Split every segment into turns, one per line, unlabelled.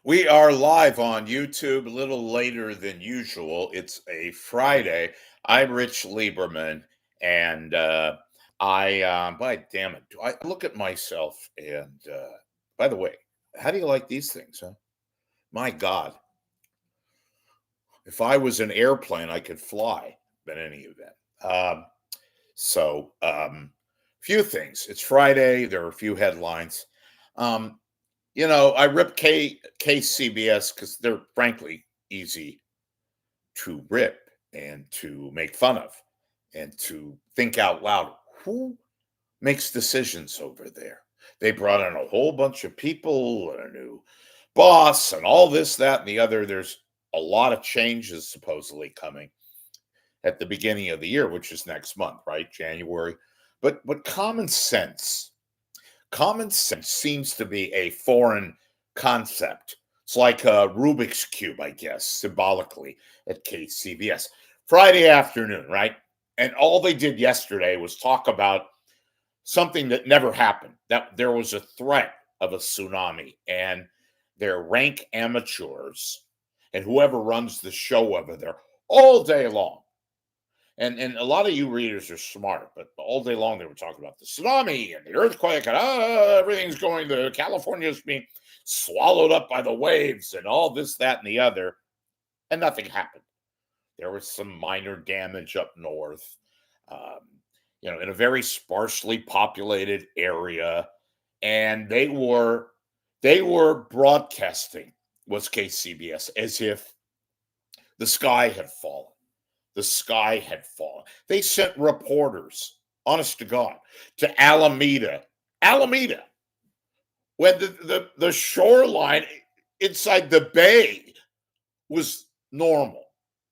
We are live on YouTube a little later than usual. It's a Friday. I'm Rich Lieberman, and by damn it, do I look at myself and, by the way, how do you like these things, huh? My God, if I was an airplane, I could fly in any event. Few things. It's Friday. There are a few headlines. Um, I rip KCBS because they're frankly easy to rip and to make fun of and to think out loud. Who makes decisions over there? They brought in a whole bunch of people and a new boss and all this, that, and the other. There's a lot of changes supposedly coming at the beginning of the year, which is next month, right? January. But common sense seems to be a foreign concept. It's like a Rubik's Cube, I guess, symbolically at KCBS. Friday afternoon, right? And all they did yesterday was talk about something that never happened, that there was a threat of a tsunami, and they're rank amateurs and whoever runs the show over there all day long. And a lot of you readers are smart, but all day long they were talking about the tsunami and the earthquake and everything's going to California's being swallowed up by the waves and all this, that, and the other, and nothing happened. There was some minor damage up north, um, in a very sparsely populated area, and they were broadcasting, was KCBS, as if the sky had fallen. The sky had fallen. They sent reporters, honest to God, to Alameda, when the shoreline inside the bay was normal.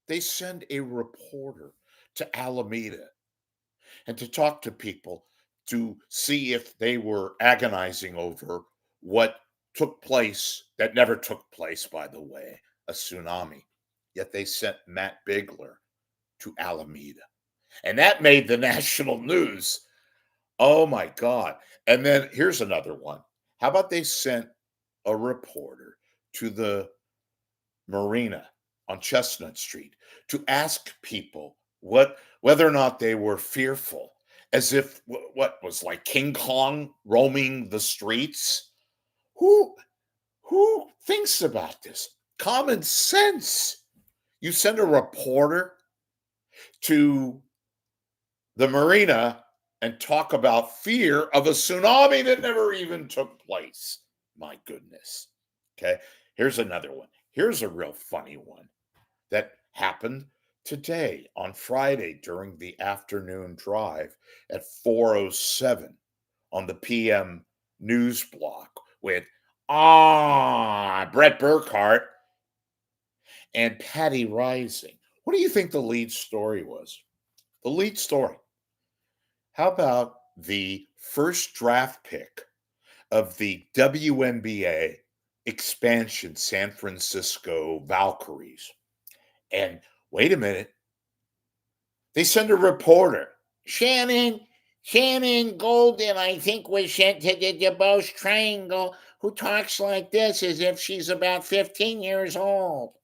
They send a reporter to Alameda and to talk to people to see if they were agonizing over what took place that never took place, by the way, a tsunami. Yet they sent Matt Bigler to Alameda. And that made the national news. Oh my God. And then here's another one. How about they sent a reporter to the marina on Chestnut Street to ask people whether or not they were fearful, as if what was like King Kong roaming the streets? Who who thinks about this? Common sense. You send a reporter to the marina and talk about fear of a tsunami that never even took place. My goodness. Okay. Here's another one. Here's a real funny one that happened today on Friday during the afternoon drive at 4:07 on the PM news block with Brett Burkhart and Patty Rising. What do you think the lead story was? The lead story. How about the first draft pick of the WNBA expansion San Francisco Valkyries? And wait a minute, they send a reporter. Shannon Golden, I think, was sent to the DeBose Triangle, who talks like this as if she's about 15 years old.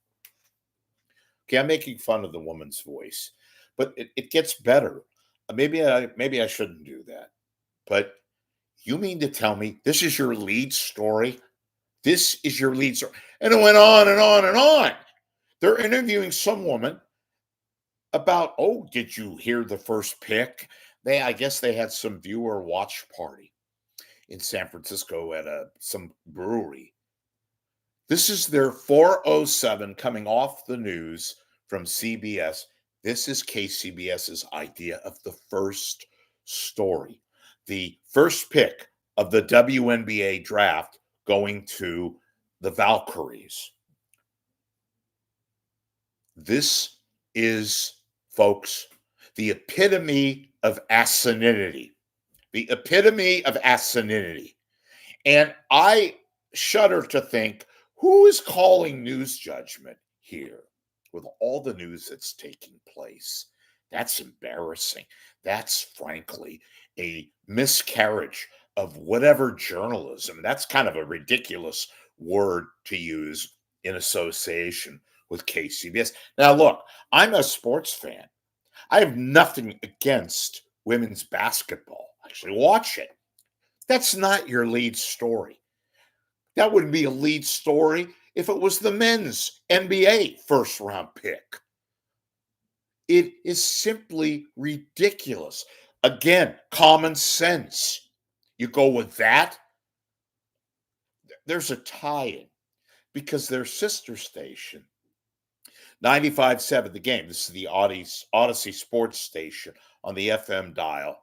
Okay, I'm making fun of the woman's voice, but it gets better. Maybe I shouldn't do that. But you mean to tell me this is your lead story? This is your lead story. And it went on and on and on. They're interviewing some woman about, oh, did you hear the first pick? I guess they had some viewer watch party in San Francisco at some brewery. This is their 4:07 coming off the news from CBS. This is KCBS's idea of the first story. The first pick of the WNBA draft going to the Valkyries. This is, folks, the epitome of asininity. The epitome of asininity. And I shudder to think, who is calling news judgment here with all the news that's taking place? That's embarrassing. That's frankly a miscarriage of whatever journalism. That's kind of a ridiculous word to use in association with KCBS. Now, look, I'm a sports fan. I have nothing against women's basketball. Actually, watch it. That's not your lead story. That would be a lead story if it was the men's NBA first round pick. It is simply ridiculous. Again, common sense. You go with that, there's a tie in because their sister station, 95.7 The Game, this is the Odyssey Sports Station on the FM dial,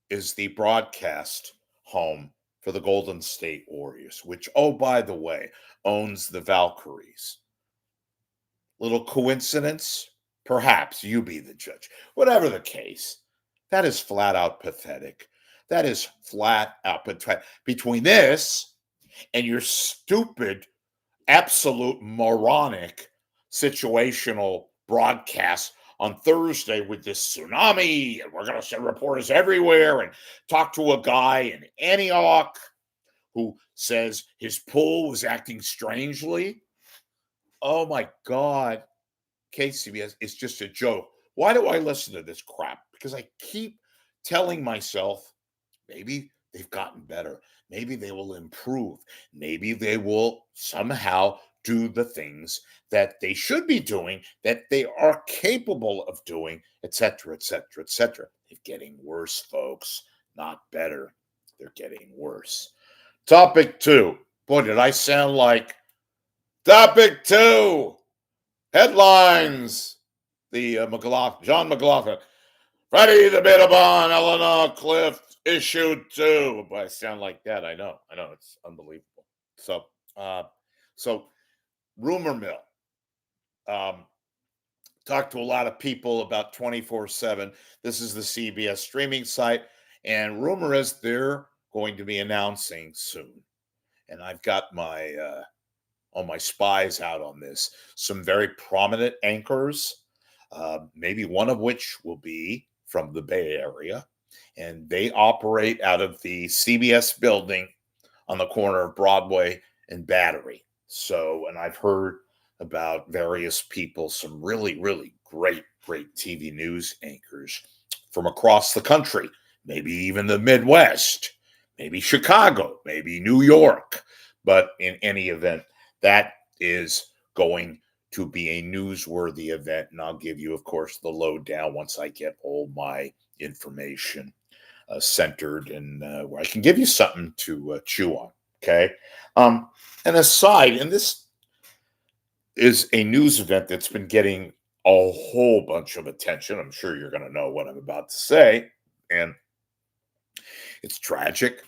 is the broadcast home for the Golden State Warriors, which, oh, by the way, owns the Valkyries. Little coincidence? Perhaps, you be the judge. Whatever the case, that is flat out pathetic. That is flat out pathetic. Between this and your stupid, absolute moronic situational broadcast on Thursday with this tsunami, and we're going to send reporters everywhere and talk to a guy in Antioch who says his pool was acting strangely. Oh my God, KCBS is just a joke. Why do I listen to this crap? Because I keep telling myself, maybe they've gotten better. Maybe they will improve. Maybe they will somehow do the things that they should be doing, that they are capable of doing, etc., etc., etc. They're getting worse, folks, not better. They're getting worse. Topic 2. Boy, did I sound like topic 2. Headlines. The John McLaughlin. Freddie the Bitterbon, Eleanor Clift, issue 2. But I sound like that. I know. It's unbelievable. So rumor mill. Talked to a lot of people about 24/7. This is the CBS streaming site, and rumor is they're going to be announcing soon. And I've got my all my spies out on this. Some very prominent anchors, maybe one of which will be from the Bay Area, and they operate out of the CBS building on the corner of Broadway and Battery. So, and I've heard about various people, some really, really great TV news anchors from across the country, maybe even the Midwest, maybe Chicago, maybe New York. But in any event, that is going to be a newsworthy event. And I'll give you, of course, the lowdown once I get all my information centered and where I can give you something to chew on. Okay. And aside, and this is a news event that's been getting a whole bunch of attention. I'm sure you're going to know what I'm about to say. And it's tragic.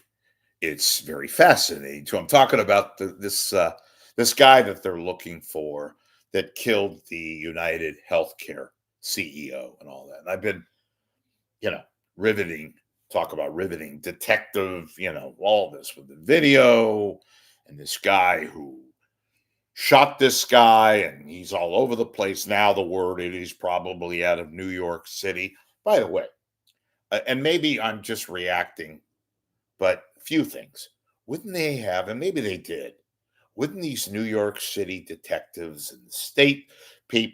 It's very fascinating. So I'm talking about this guy that they're looking for that killed the United Healthcare CEO and all that. And I've been, talk about riveting detective, all this with the video and this guy who shot this guy, and he's all over the place. Now the word is he's probably out of New York City. By the way, and maybe I'm just reacting, but a few things. Wouldn't they have, and maybe they did, wouldn't these New York City detectives and the state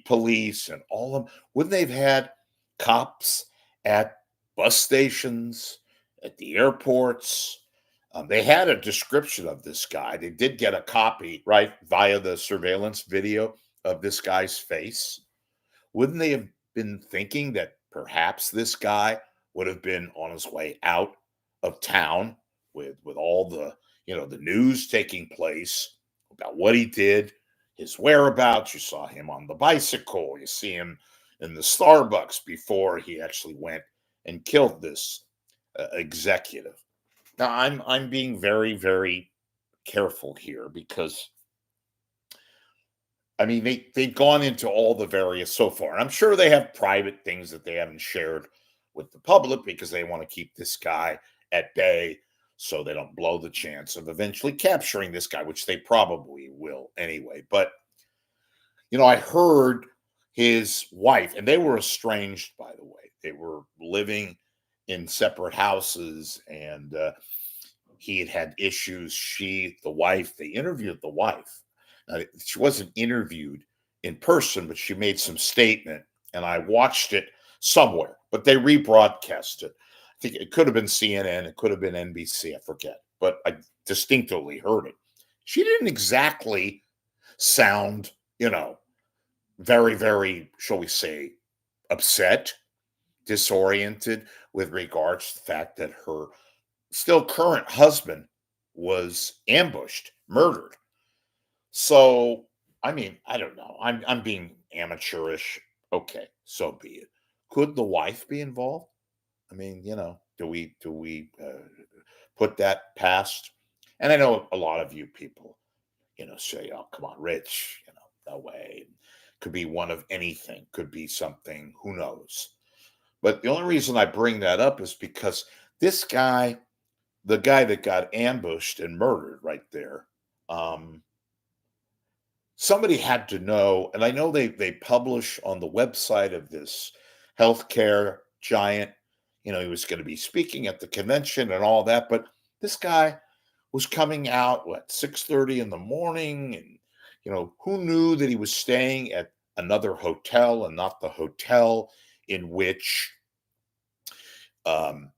police and all of them, wouldn't they've had cops at bus stations, at the airports? They had a description of this guy. They did get a copy, right, via the surveillance video of this guy's face. Wouldn't they have been thinking that perhaps this guy would have been on his way out of town with all the the news taking place about what he did, his whereabouts? You saw him on the bicycle. You see him in the Starbucks before he actually went and killed this executive. Now I'm being very, very careful here because I mean they've gone into all the various so far. And I'm sure they have private things that they haven't shared with the public because they want to keep this guy at bay so they don't blow the chance of eventually capturing this guy, which they probably will anyway. But I heard his wife, and they were estranged, by the way. They were living in separate houses, and he had had issues. The wife, they interviewed the wife. She wasn't interviewed in person, but she made some statement, and I watched it somewhere, but they rebroadcast it. I think it could have been CNN, it could have been NBC, I forget, but I distinctly heard it. She didn't exactly sound, very, very, shall we say, upset, disoriented with regards to the fact that her still current husband was ambushed, murdered. So, I mean, I don't know. I'm being amateurish. Okay, so be it. Could the wife be involved? I mean, do we put that past? And I know a lot of you people, say, "Oh, come on, Rich, no way." Could be one of anything. Could be something. Who knows? But the only reason I bring that up is because this guy, the guy that got ambushed and murdered right there, um, somebody had to know, and I know they publish on the website of this healthcare giant, he was going to be speaking at the convention and all that, but this guy was coming out what 6:30 in the morning, and who knew that he was staying at another hotel and not the hotel in which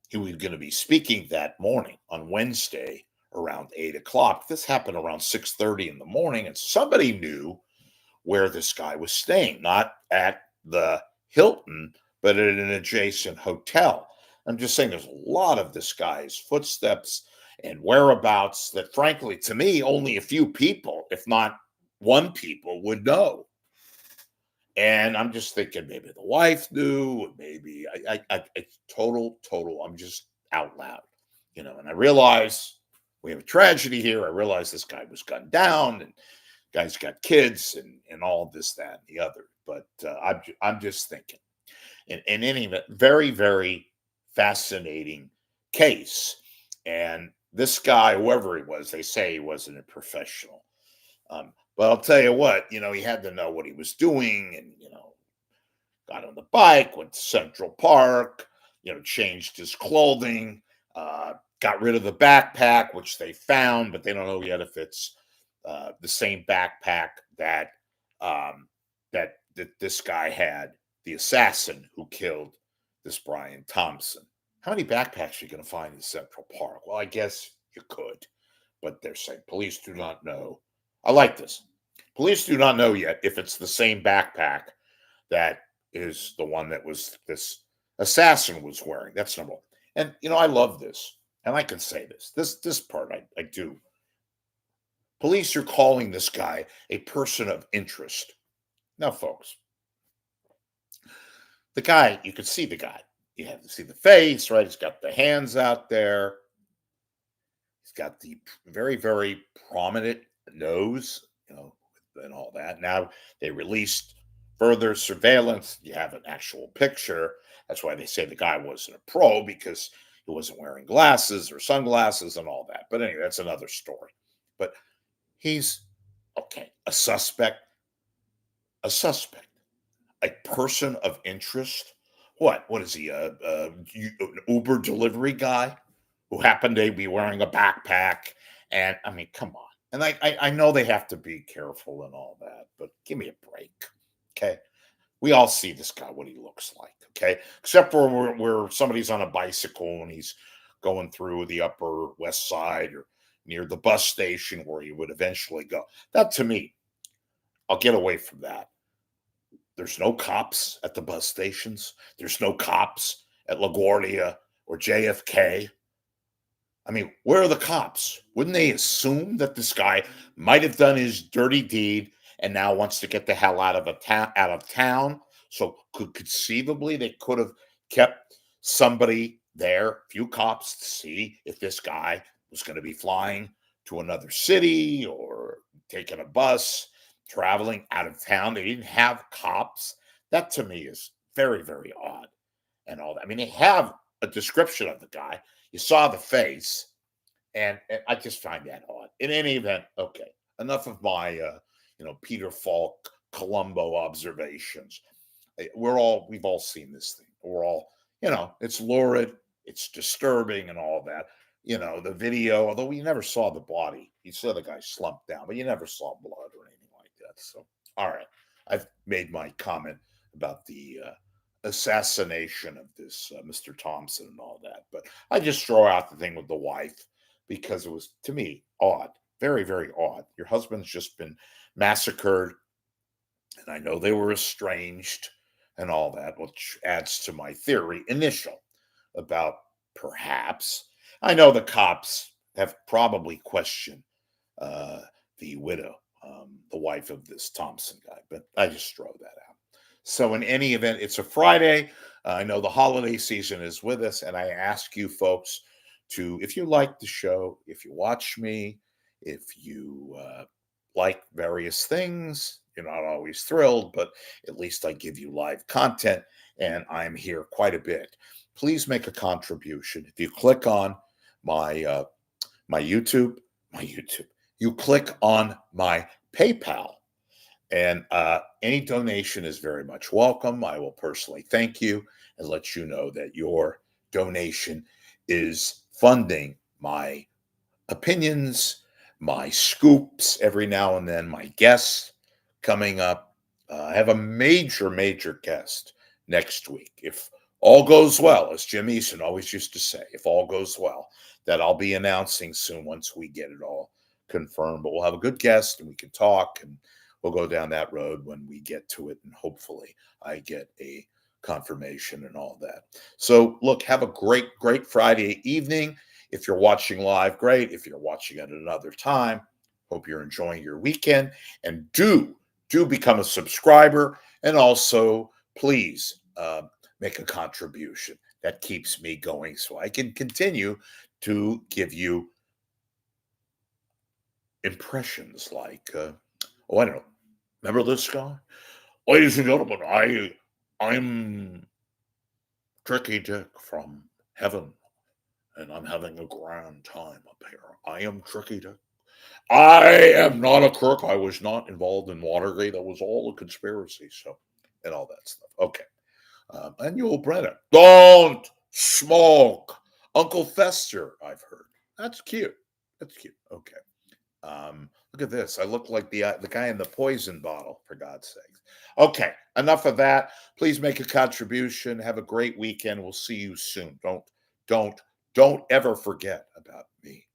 he was going to be speaking that morning on Wednesday around 8 o'clock. This happened around 6:30 in the morning, and somebody knew where this guy was staying, not at the Hilton, but at an adjacent hotel. I'm just saying there's a lot of this guy's footsteps and whereabouts that, frankly, to me, only a few people, if not one people, would know. And I'm just thinking maybe the wife knew, maybe it's total. I'm just out loud, and I realize we have a tragedy here. I realize this guy was gunned down, and guy's got kids and all this, that, and the other. But I'm just thinking, in any event, very, very fascinating case. And this guy, whoever he was, they say he wasn't a professional. But I'll tell you what, he had to know what he was doing, and got on the bike, went to Central Park, changed his clothing, got rid of the backpack, which they found, but they don't know yet if it's the same backpack that this guy had, the assassin who killed this Brian Thompson. How many backpacks are you going to find in Central Park? Well, I guess you could, but they're saying police do not know. I like this. Police do not know yet if it's the same backpack that is the one that was this assassin was wearing. That's number one. And I love this, and I can say this part I do. Police are calling this guy a person of interest. Now, folks, the guy, you can see the guy. You have to see the face, right? He's got the hands out there. He's got the very, very prominent nose, and all that. Now they released further surveillance. You have an actual picture. That's why they say the guy wasn't a pro, because he wasn't wearing glasses or sunglasses and all that. But anyway, that's another story. But he's okay, a suspect, a person of interest. What is he, an Uber delivery guy who happened to be wearing a backpack? And I mean, come on. And I know they have to be careful and all that, but give me a break. Okay. We all see this guy, what he looks like. Okay. Except for where somebody's on a bicycle and he's going through the Upper West Side or near the bus station where he would eventually go. That, to me, I'll get away from that. There's no cops at the bus stations. There's no cops at LaGuardia or JFK. I mean, where are the cops? Wouldn't they assume that this guy might have done his dirty deed and now wants to get the hell out of town? So conceivably they could have kept somebody there, a few cops, to see if this guy was going to be flying to another city or taking a bus, traveling out of town. They didn't have cops. That, to me, is very, very odd and all that. I mean, they have a description of the guy. You saw the face, and I just find that odd. In any event, okay, enough of my, Peter Falk, Columbo observations. We've all seen this thing. We're all, it's lurid, it's disturbing, and all that. the video, although we never saw the body. You saw the guy slumped down, but you never saw blood or anything like that. So, all right, I've made my comment about the assassination of this Mr. Thompson and all that, but I just throw out the thing with the wife because it was, to me, odd, very, very odd. Your husband's just been massacred, and I know they were estranged and all that, which adds to my theory initial about perhaps. I know the cops have probably questioned uh, the widow, the wife of this Thompson guy, but I just throw that out. So, in any event, it's a Friday. I know the holiday season is with us, and I ask you folks to, if you like the show, if you watch me, if you like various things, you're not always thrilled, but at least I give you live content, and I'm here quite a bit. Please make a contribution. If you click on my my YouTube, my YouTube, you click on my PayPal, and any donation is very much welcome. I will personally thank you and let you know that your donation is funding my opinions, my scoops every now and then, my guests coming up. I have a major, major guest next week. If all goes well, as Jim Eason always used to say, if all goes well, that I'll be announcing soon once we get it all confirmed. But we'll have a good guest and we can talk, and we'll go down that road when we get to it. And hopefully I get a confirmation and all that. So, look, have a great, great Friday evening. If you're watching live, great. If you're watching at another time, hope you're enjoying your weekend. And do become a subscriber. And also, please make a contribution. That keeps me going so I can continue to give you impressions like, oh, I don't know. Remember this guy? Ladies and gentlemen, I'm Tricky Dick from heaven, and I'm having a grand time up here. I am Tricky Dick. I am not a crook. I was not involved in Watergate. That was all a conspiracy. So, and all that stuff. Okay. And Yul Brennan. Don't smoke. Uncle Fester, I've heard. That's cute. That's cute. Okay. Look at this. I look like the guy in the poison bottle, for God's sakes. Okay, enough of that. Please make a contribution. Have a great weekend. We'll see you soon. Don't don't ever forget about me.